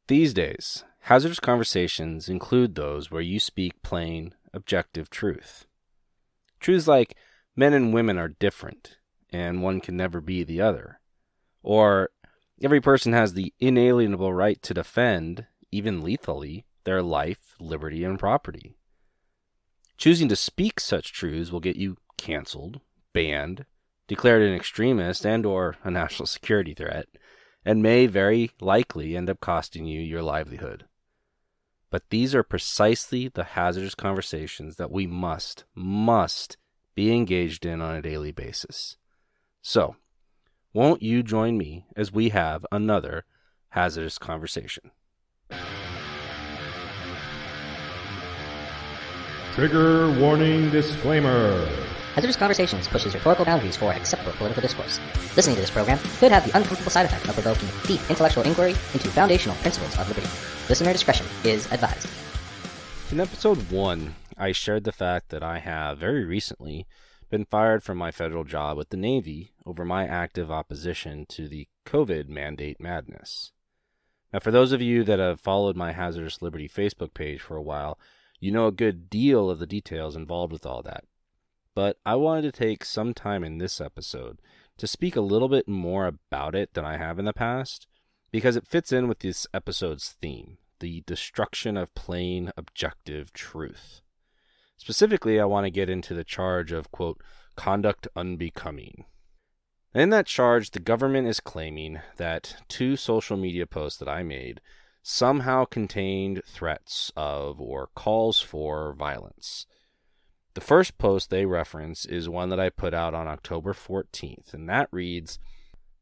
These days, hazardous conversations include those where you speak plain, objective truth. Truths like men and women are different, and one can never be the other. Or every person has the inalienable right to defend, even lethally, their life, liberty, and property. Choosing to speak such truths will get you canceled, banned, declared an extremist and or a national security threat, and may very likely end up costing you your livelihood. But these are precisely the hazardous conversations that we must be engaged in on a daily basis. So, won't you join me as we have another hazardous conversation? Trigger warning disclaimer. Hazardous Conversations pushes rhetorical boundaries for acceptable political discourse. Listening to this program could have the uncomfortable side effect of provoking deep intellectual inquiry into foundational principles of liberty. Listener discretion is advised. In episode 1, I shared the fact that I have very recently been fired from my federal job with the Navy over my active opposition to the COVID mandate madness. Now, for those of you that have followed my Hazardous Liberty Facebook page for a while, you know a good deal of the details involved with all that. But I wanted to take some time in this episode to speak a little bit more about it than I have in the past, because it fits in with this episode's theme, the destruction of plain, objective truth. Specifically, I want to get into the charge of, quote, conduct unbecoming. In that charge, the government is claiming that 2 social media posts that I made somehow contained threats of or calls for violence. The first post they reference is one that I put out on October 14th, and that reads,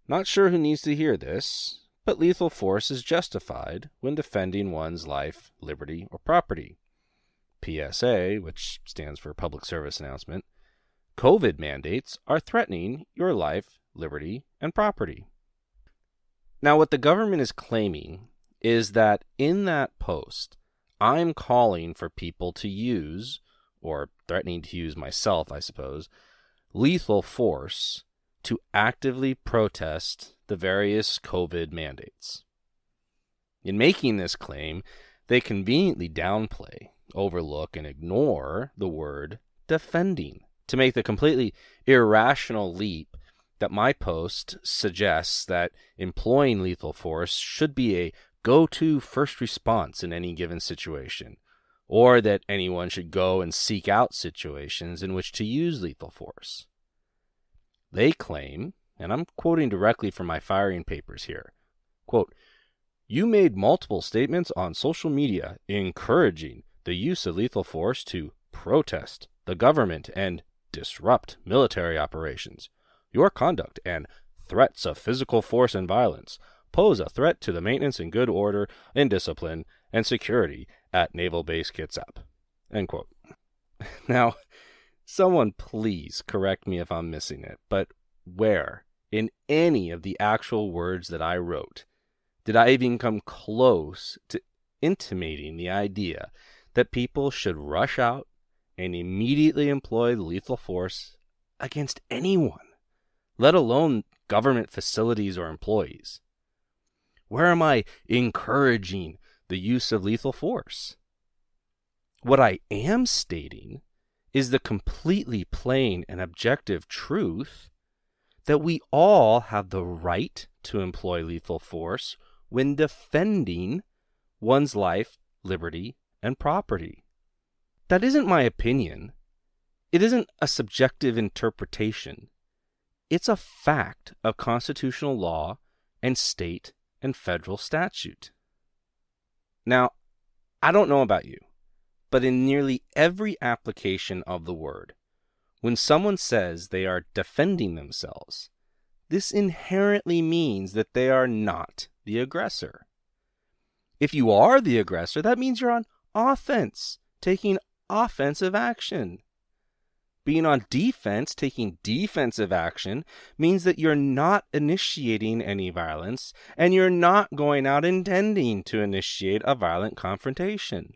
"Not sure who needs to hear this, but lethal force is justified when defending one's life, liberty, or property. PSA," which stands for Public Service Announcement, "COVID mandates are threatening your life, liberty, and property." Now, what the government is claiming is that in that post, I'm calling for people to use, or threatening to use myself, I suppose, lethal force to actively protest the various COVID mandates. In making this claim, they conveniently downplay, overlook, and ignore the word defending to make the completely irrational leap that my post suggests that employing lethal force should be a go-to first response in any given situation, or that anyone should go and seek out situations in which to use lethal force. They claim, and I'm quoting directly from my firing papers here, quote, "You made multiple statements on social media encouraging the use of lethal force to protest the government and disrupt military operations. Your conduct and threats of physical force and violence pose a threat to the maintenance and good order and discipline and security at Naval Base Kitsap." End quote. Now, someone please correct me if I'm missing it, but where, in any of the actual words that I wrote, did I even come close to intimating the idea that people should rush out and immediately employ lethal force against anyone, let alone government facilities or employees? Where am I encouraging the use of lethal force? What I am stating is the completely plain and objective truth that we all have the right to employ lethal force when defending one's life, liberty, and property. That isn't my opinion. It isn't a subjective interpretation. It's a fact of constitutional law and state and federal statute. Now, I don't know about you, but in nearly every application of the word, when someone says they are defending themselves, this inherently means that they are not the aggressor. If you are the aggressor, that means you're on offense, taking offensive action. Being on defense, taking defensive action, means that you're not initiating any violence, and you're not going out intending to initiate a violent confrontation.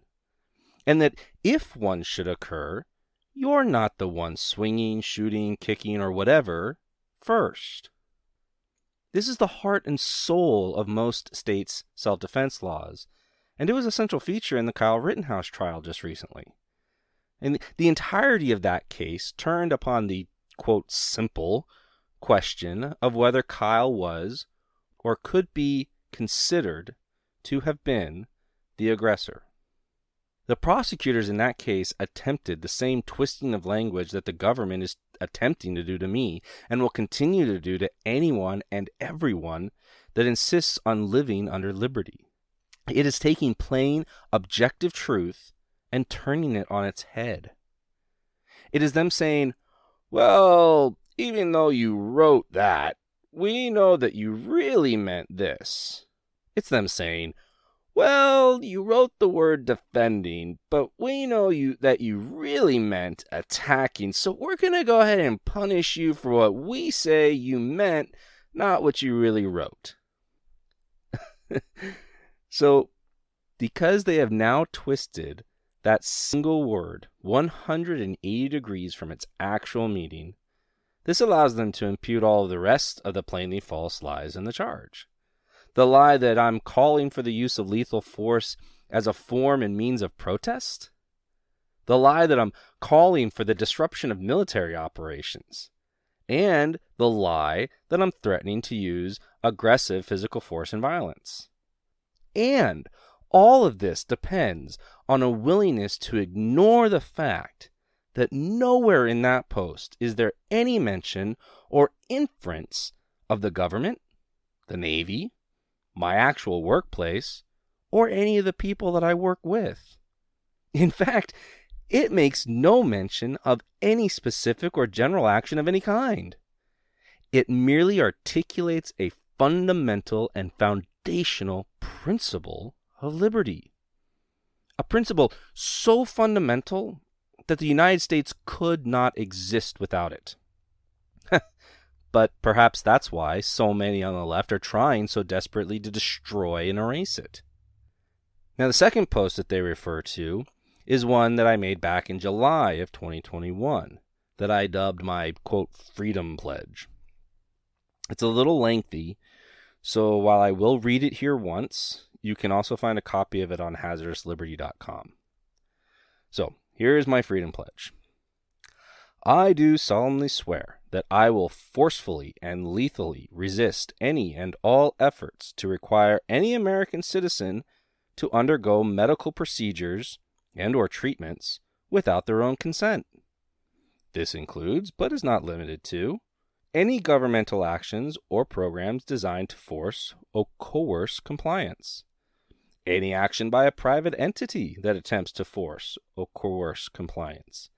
And that if one should occur, you're not the one swinging, shooting, kicking, or whatever first. This is the heart and soul of most states' self-defense laws, and it was a central feature in the Kyle Rittenhouse trial just recently. And the entirety of that case turned upon the, quote, simple question of whether Kyle was or could be considered to have been the aggressor. The prosecutors in that case attempted the same twisting of language that the government is attempting to do to me and will continue to do to anyone and everyone that insists on living under liberty. It is taking plain, objective truth and turning it on its head. It is them saying, well, even though you wrote that, we know that you really meant this. It's them saying, well, you wrote the word defending, but we know that you really meant attacking, so we're going to go ahead and punish you for what we say you meant, not what you really wrote. So, because they have now twisted that single word 180 degrees from its actual meaning, this allows them to impute all of the rest of the plainly false lies in the charge. The lie that I'm calling for the use of lethal force as a form and means of protest. The lie that I'm calling for the disruption of military operations. And the lie that I'm threatening to use aggressive physical force and violence. And all of this depends on a willingness to ignore the fact that nowhere in that post is there any mention or inference of the government, the Navy, my actual workplace, or any of the people that I work with. In fact, it makes no mention of any specific or general action of any kind. It merely articulates a fundamental and foundational principle of liberty. A principle so fundamental that the United States could not exist without it. But perhaps that's why so many on the left are trying so desperately to destroy and erase it. Now, the second post that they refer to is one that I made back in July of 2021 that I dubbed my, quote, freedom pledge. It's a little lengthy, so while I will read it here once, you can also find a copy of it on hazardousliberty.com. So, here is my freedom pledge. I do solemnly swear that I will forcefully and lethally resist any and all efforts to require any American citizen to undergo medical procedures and or treatments without their own consent. This includes, but is not limited to, any governmental actions or programs designed to force or coerce compliance. Any action by a private entity that attempts to force or coerce compliance.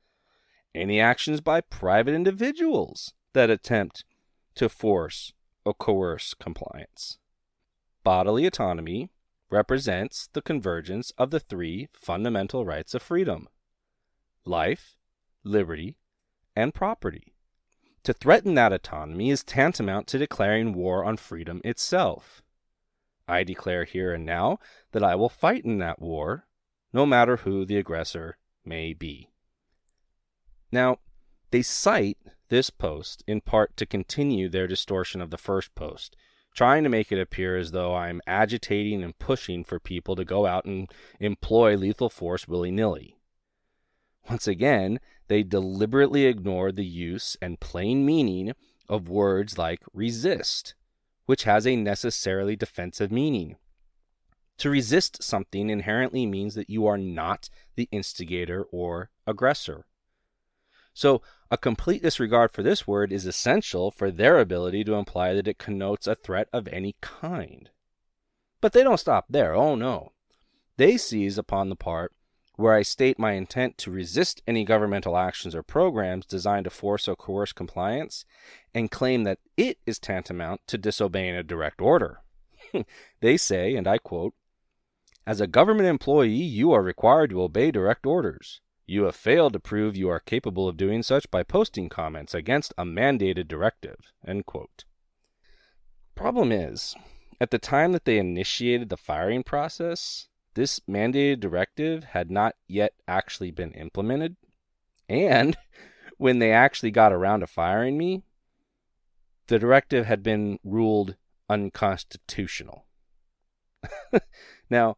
Any actions by private individuals that attempt to force or coerce compliance. Bodily autonomy represents the convergence of the three fundamental rights of freedom: life, liberty, and property. To threaten that autonomy is tantamount to declaring war on freedom itself. I declare here and now that I will fight in that war, no matter who the aggressor may be. Now, they cite this post in part to continue their distortion of the first post, trying to make it appear as though I'm agitating and pushing for people to go out and employ lethal force willy-nilly. Once again, they deliberately ignored the use and plain meaning of words like resist, which has a necessarily defensive meaning. To resist something inherently means that you are not the instigator or aggressor. So, a complete disregard for this word is essential for their ability to imply that it connotes a threat of any kind. But they don't stop there, oh no. They seize upon the part where I state my intent to resist any governmental actions or programs designed to force or coerce compliance, and claim that it is tantamount to disobeying a direct order. They say, and I quote, "As a government employee, you are required to obey direct orders. You have failed to prove you are capable of doing such by posting comments against a mandated directive." End quote. Problem is, at the time that they initiated the firing process, this mandated directive had not yet actually been implemented. And when they actually got around to firing me, the directive had been ruled unconstitutional. Now,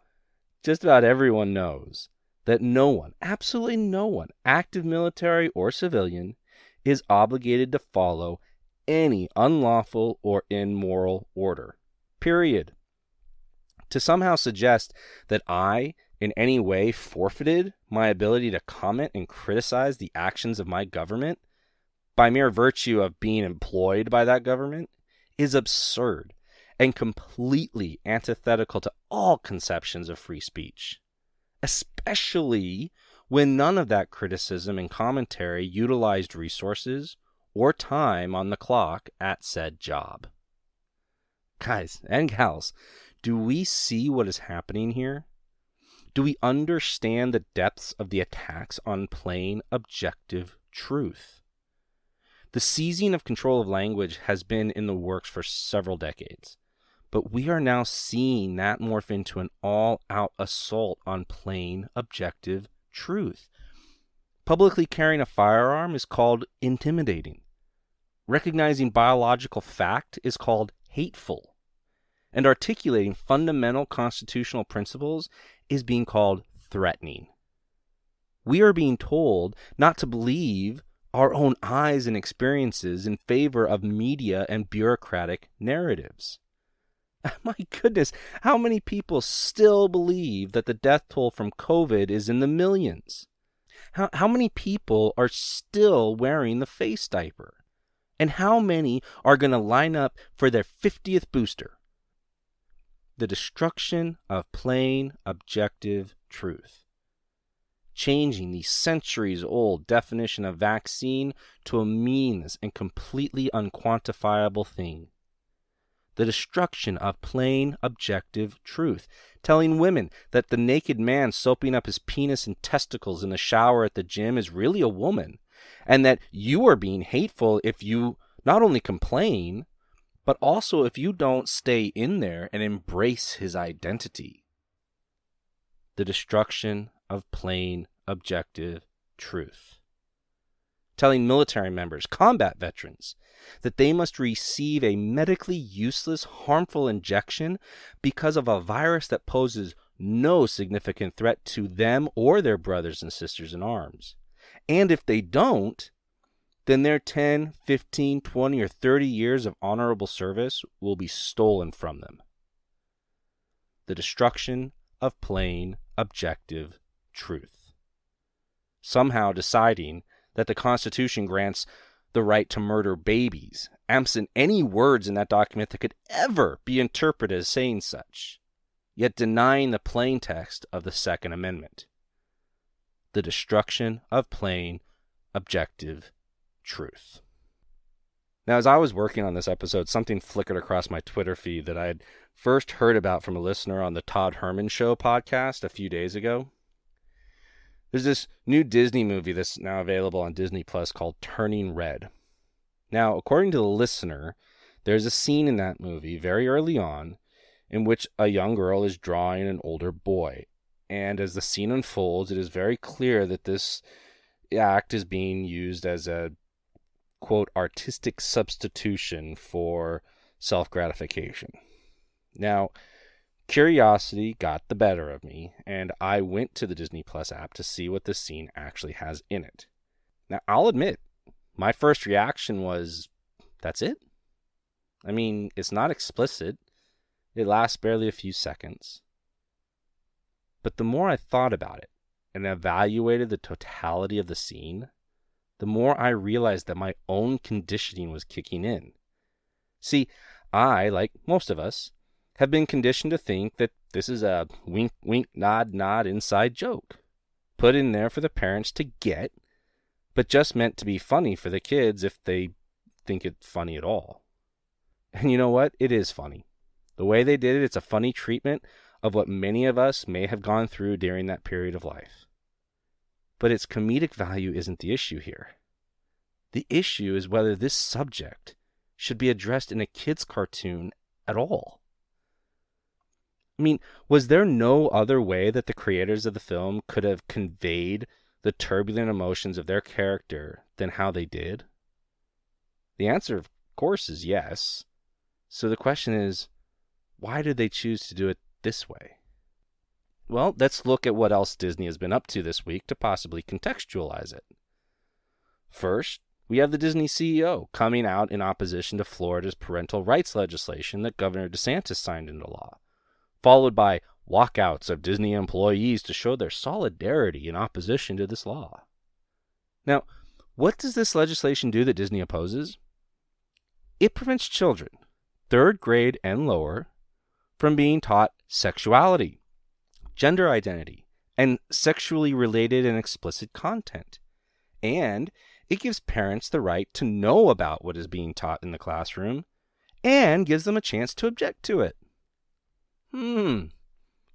just about everyone knows that no one, absolutely no one, active military or civilian, is obligated to follow any unlawful or immoral order. Period. To somehow suggest that I, in any way, forfeited my ability to comment and criticize the actions of my government by mere virtue of being employed by that government is absurd and completely antithetical to all conceptions of free speech, especially when none of that criticism and commentary utilized resources or time on the clock at said job. Guys and gals, do we see what is happening here? Do we understand the depths of the attacks on plain, objective truth? The seizing of control of language has been in the works for several decades, but we are now seeing that morph into an all-out assault on plain, objective truth. Publicly carrying a firearm is called intimidating. Recognizing biological fact is called hateful. And articulating fundamental constitutional principles is being called threatening. We are being told not to believe our own eyes and experiences in favor of media and bureaucratic narratives. My goodness, how many people still believe that the death toll from COVID is in the millions? How many people are still wearing the face diaper? And how many are going to line up for their 50th booster? The destruction of plain, objective truth. Changing the centuries-old definition of vaccine to a meaningless and completely unquantifiable thing. The destruction of plain, objective truth. Telling women that the naked man soaping up his penis and testicles in the shower at the gym is really a woman, and that you are being hateful if you not only complain, but also if you don't stay in there and embrace his identity. The destruction of plain, objective truth. Telling military members, combat veterans, that they must receive a medically useless, harmful injection because of a virus that poses no significant threat to them or their brothers and sisters in arms. And if they don't, then their 10, 15, 20, or 30 years of honorable service will be stolen from them. The destruction of plain, objective truth. Somehow deciding that the Constitution grants the right to murder babies, absent any words in that document that could ever be interpreted as saying such, yet denying the plain text of the Second Amendment. The destruction of plain, objective truth. Now, as I was working on this episode, something flickered across my Twitter feed that I had first heard about from a listener on the Todd Herman Show podcast a few days ago. There's this new Disney movie that's now available on Disney Plus called Turning Red. Now, according to the listener, there's a scene in that movie very early on in which a young girl is drawing an older boy. And as the scene unfolds, it is very clear that this act is being used as a, quote, artistic substitution for self-gratification. Now, curiosity got the better of me, and I went to the Disney Plus app to see what this scene actually has in it. Now, I'll admit, my first reaction was, that's it? I mean, it's not explicit. It lasts barely a few seconds. But the more I thought about it and evaluated the totality of the scene, the more I realized that my own conditioning was kicking in. See, I, like most of us, have been conditioned to think that this is a wink, wink, nod, nod inside joke, put in there for the parents to get, but just meant to be funny for the kids if they think it's funny at all. And you know what? It is funny. The way they did it, it's a funny treatment of what many of us may have gone through during that period of life. But its comedic value isn't the issue here. The issue is whether this subject should be addressed in a kid's cartoon at all. I mean, was there no other way that the creators of the film could have conveyed the turbulent emotions of their character than how they did? The answer, of course, is yes. So the question is, why did they choose to do it this way? Well, let's look at what else Disney has been up to this week to possibly contextualize it. First, we have the Disney CEO coming out in opposition to Florida's parental rights legislation that Governor DeSantis signed into law, followed by walkouts of Disney employees to show their solidarity in opposition to this law. Now, what does this legislation do that Disney opposes? It prevents children, 3rd grade and lower, from being taught sexuality, gender identity, and sexually related and explicit content. And it gives parents the right to know about what is being taught in the classroom and gives them a chance to object to it.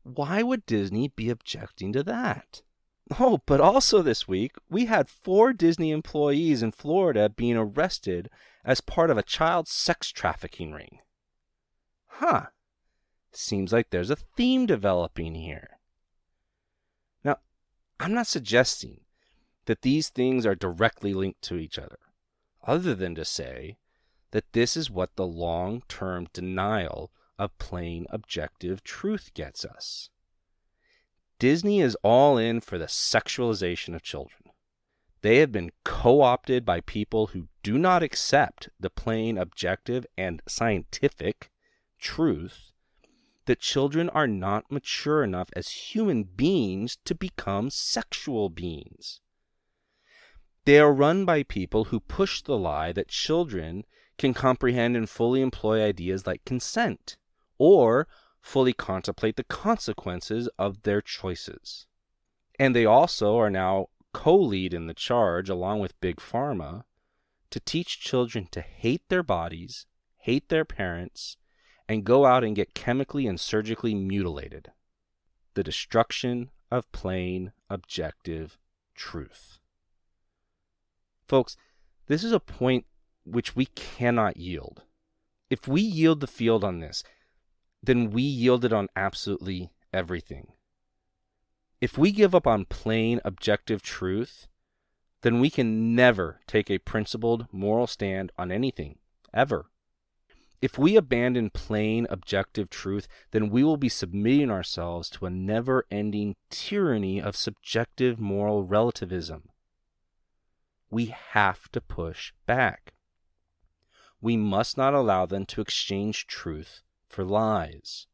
Why would Disney be objecting to that? Oh, but also this week, we had 4 Disney employees in Florida being arrested as part of a child sex trafficking ring. Seems like there's a theme developing here. Now, I'm not suggesting that these things are directly linked to each other, other than to say that this is what the long-term denial of plain objective truth gets us. Disney is all in for the sexualization of children. They have been co-opted by people who do not accept the plain objective and scientific truth that children are not mature enough as human beings to become sexual beings. They are run by people who push the lie that children can comprehend and fully employ ideas like consent, or fully contemplate the consequences of their choices. And they also are now co-lead in the charge, along with Big Pharma, to teach children to hate their bodies, hate their parents, and go out and get chemically and surgically mutilated. The destruction of plain, objective truth. Folks, this is a point which we cannot yield. If we yield the field on this, then we yield it on absolutely everything. If we give up on plain, objective truth, then we can never take a principled, moral stand on anything, ever. If we abandon plain, objective truth, then we will be submitting ourselves to a never-ending tyranny of subjective moral relativism. We have to push back. We must not allow them to exchange truth for lies.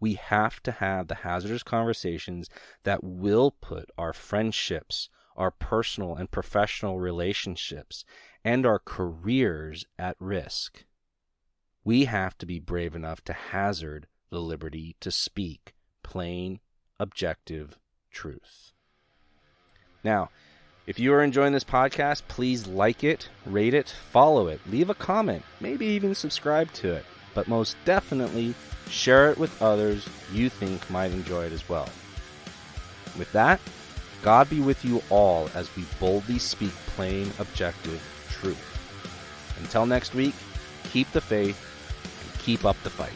We have to have the hazardous conversations that will put our friendships, our personal and professional relationships, and our careers at risk. We have to be brave enough to hazard the liberty to speak plain, objective truth. Now, if you are enjoying this podcast, please like it, rate it, follow it, leave a comment, maybe even subscribe to it. But most definitely, share it with others you think might enjoy it as well. With that, God be with you all as we boldly speak plain, objective truth. Until next week, keep the faith and keep up the fight.